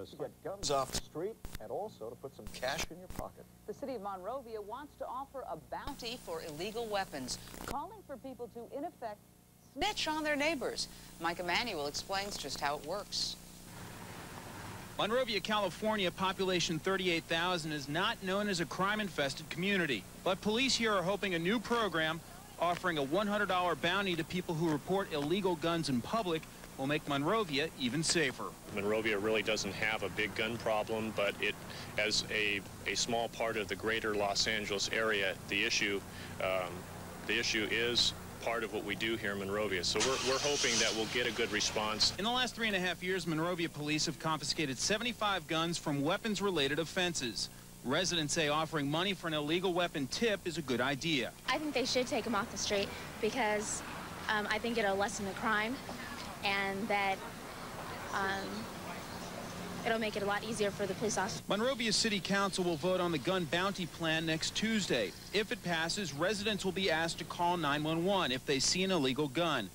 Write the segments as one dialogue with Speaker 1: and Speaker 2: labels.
Speaker 1: To get guns off the street and also to put some cash in your pocket.
Speaker 2: The city of Monrovia wants to offer a bounty for illegal weapons, calling for people to, in effect, snitch on their neighbors. Mike Emanuel explains just how it works.
Speaker 3: Monrovia, California, population 38,000, is not known as a crime-infested community. But police here are hoping a new program offering a $100 bounty to people who report illegal guns in public will make Monrovia even safer.
Speaker 4: Monrovia really doesn't have a big gun problem, but it, as a small part of the greater Los Angeles area, the issue is part of what we do here in Monrovia. So we're hoping that we'll get a good response.
Speaker 3: In the last 3.5 years, Monrovia police have confiscated 75 guns from weapons-related offenses. Residents say offering money for an illegal weapon tip is a good idea.
Speaker 5: I think they should take them off the street because I think it'll lessen the crime, and that it'll make it a lot easier for the police officers.
Speaker 3: Monrovia City Council will vote on the gun bounty plan next Tuesday. If it passes, residents will be asked to call 911 if they see an illegal gun.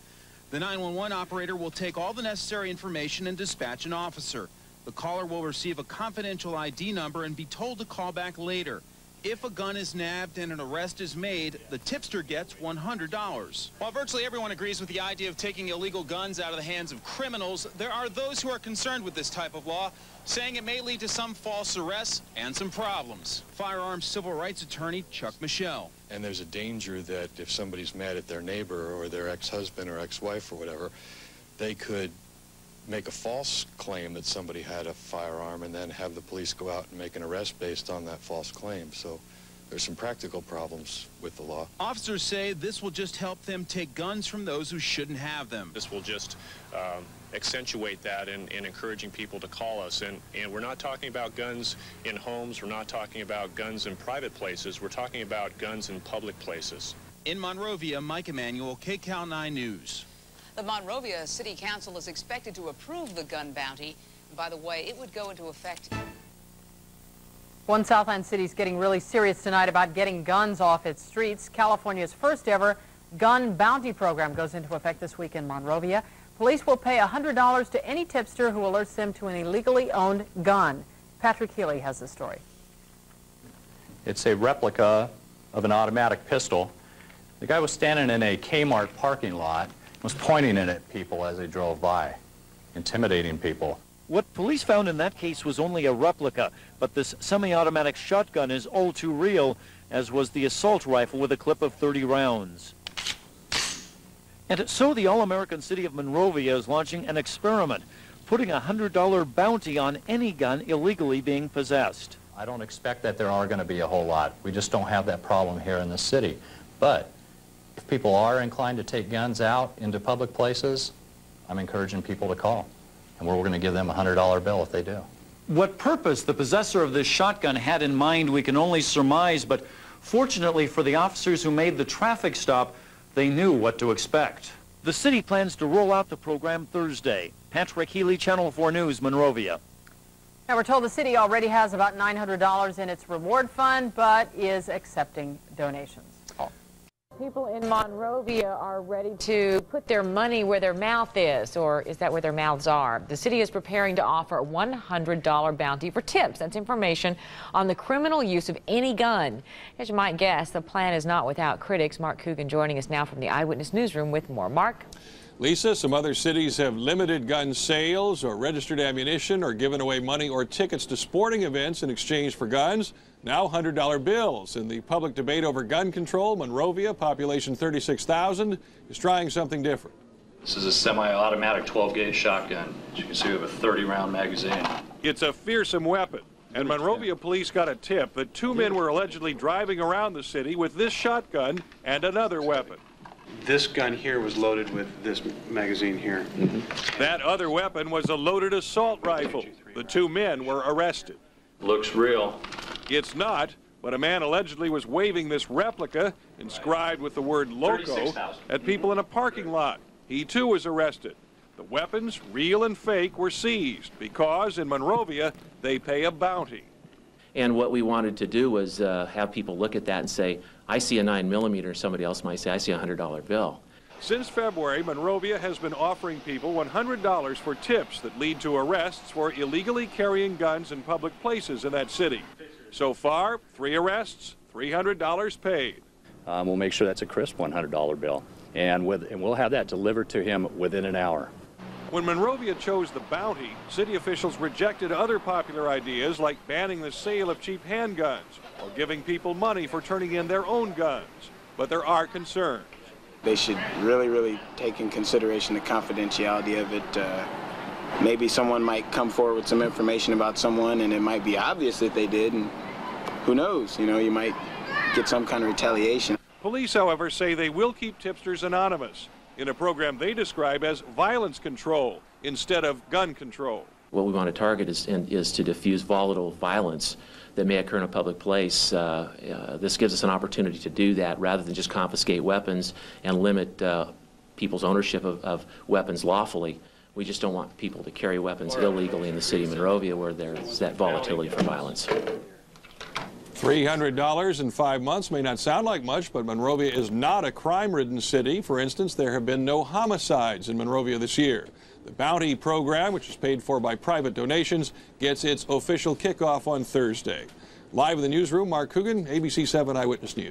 Speaker 3: The 911 operator will take all the necessary information and dispatch an officer. The caller will receive a confidential ID number and be told to call back later. If a gun is nabbed and an arrest is made, the tipster gets $100. While virtually everyone agrees with the idea of taking illegal guns out of the hands of criminals, there are those who are concerned with this type of law, saying it may lead to some false arrests and some problems. Firearms civil rights attorney Chuck Michelle.
Speaker 6: And there's a danger that if somebody's mad at their neighbor or their ex-husband or ex-wife or whatever, they could make a false claim that somebody had a firearm and then have the police go out and make an arrest based on that false claim. So there's some practical problems with the law.
Speaker 3: Officers say this will just help them take guns from those who shouldn't have them.
Speaker 4: This will just accentuate that and encouraging people to call us. And we're not talking about guns in homes. We're not talking about guns in private places. We're talking about guns in public places.
Speaker 3: In Monrovia, Mike Emanuel, KCAL 9 News.
Speaker 2: The Monrovia City Council is expected to approve the gun bounty. And by the way, it would go into effect.
Speaker 7: One Southland city is getting really serious tonight about getting guns off its streets. California's first ever gun bounty program goes into effect this week in Monrovia. Police will pay $100 to any tipster who alerts them to an illegally owned gun. Patrick Healy has the story.
Speaker 8: It's a replica of an automatic pistol. The guy was standing in a Kmart parking lot, was pointing it at people as they drove by, intimidating people.
Speaker 9: What police found in that case was only a replica, but this semi-automatic shotgun is all too real, as was the assault rifle with a clip of 30 rounds. And so the all-American city of Monrovia is launching an experiment, putting a $100 bounty on any gun illegally being possessed.
Speaker 8: I don't expect that there are going to be a whole lot. We just don't have that problem here in the city. But if people are inclined to take guns out into public places, I'm encouraging people to call. And we're going to give them a $100 bill if they do.
Speaker 9: What purpose the possessor of this shotgun had in mind, we can only surmise, but fortunately for the officers who made the traffic stop, they knew what to expect. The city plans to roll out the program Thursday. Patrick Healy, Channel 4 News, Monrovia.
Speaker 7: Now, we're told the city already has about $900 in its reward fund, but is accepting donations.
Speaker 10: People in Monrovia are ready to put their money where their mouth is, or is that where their mouths are? The city is preparing to offer a $100 bounty for tips. That's information on the criminal use of any gun. As you might guess, the plan is not without critics. Mark Coogan joining us now from the Eyewitness Newsroom with more. Mark?
Speaker 11: Lisa, some other cities have limited gun sales or registered ammunition or given away money or tickets to sporting events in exchange for guns. Now $100 bills. In the public debate over gun control, Monrovia, population 36,000, is trying something different.
Speaker 12: This is a semi-automatic 12-gauge shotgun. As you can see, we have a 30-round magazine.
Speaker 11: It's a fearsome weapon. And Monrovia police got a tip that two men were allegedly driving around the city with this shotgun and another weapon.
Speaker 13: This gun here was loaded with this magazine here.
Speaker 11: That other weapon was a loaded assault rifle. The two men were arrested.
Speaker 12: Looks real.
Speaker 11: It's not, but a man allegedly was waving this replica, inscribed with the word "Loco," at people in a parking lot. He too was arrested. The weapons, real and fake, were seized because in Monrovia they pay a bounty.
Speaker 14: And what we wanted to do was have people look at that and say, I see a 9mm, somebody else might say, I see a $100 bill.
Speaker 11: Since February, Monrovia has been offering people $100 for tips that lead to arrests for illegally carrying guns in public places in that city. So far, 3 arrests, $300 paid.
Speaker 15: We'll make sure that's a crisp $100 bill, and we'll have that delivered to him within an hour.
Speaker 11: When Monrovia chose the bounty, city officials rejected other popular ideas like banning the sale of cheap handguns or giving people money for turning in their own guns. But there are concerns.
Speaker 16: They should really take in consideration the confidentiality of it. Maybe someone might come forward with some information about someone, and it might be obvious that they did, and who knows, you might get some kind of retaliation.
Speaker 11: Police, however, say they will keep tipsters anonymous in a program they describe as violence control instead of gun control.
Speaker 14: What we want to target is to diffuse volatile violence that may occur in a public place. This gives us an opportunity to do that rather than just confiscate weapons and limit people's ownership of weapons lawfully. We just don't want people to carry weapons illegally in the city of Monrovia where there's that volatility for violence.
Speaker 11: $300 in 5 months may not sound like much, but Monrovia is not a crime-ridden city. For instance, there have been no homicides in Monrovia this year. The bounty program, which is paid for by private donations, gets its official kickoff on Thursday. Live in the newsroom, Mark Coogan, ABC 7 Eyewitness News.